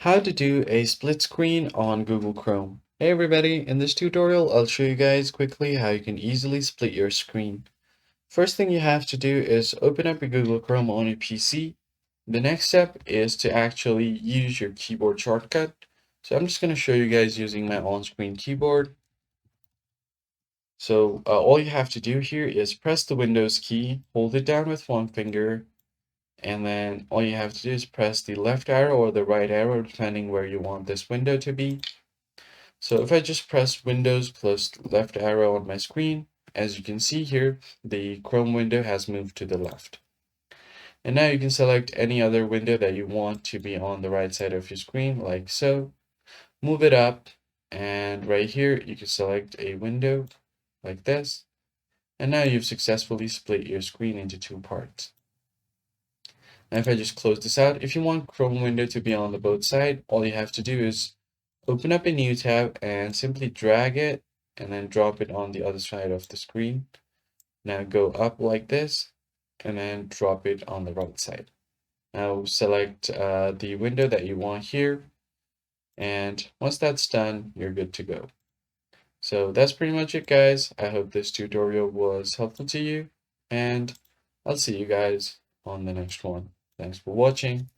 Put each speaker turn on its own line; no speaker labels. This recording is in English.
How to do a split screen on Google Chrome. Hey everybody, in this tutorial I'll show you guys quickly how you can easily split your screen. First thing you have to do is open up your Google Chrome on your PC. The next step is to actually use your keyboard shortcut. So I'm just going to show you guys using my on-screen keyboard. So all you have to do here is press the Windows key, hold it down with one finger, and then all you have to do is press the left arrow or the right arrow depending where you want this window to be. So if I just press Windows plus left arrow on my screen, as you can see here, the Chrome window has moved to the left. And now you can select any other window that you want to be on the right side of your screen, like so. Move it up, and right here you can select a window like this. And now you've successfully split your screen into two parts. Now if I just close this out, if you want Chrome window to be on the both side, all you have to do is open up a new tab and simply drag it and then drop it on the other side of the screen. Now go up like this and then drop it on the right side. Now select the window that you want here, and once that's done, you're good to go. So that's pretty much it, guys. I hope this tutorial was helpful to you, and I'll see you guys on the next one. Thanks for watching.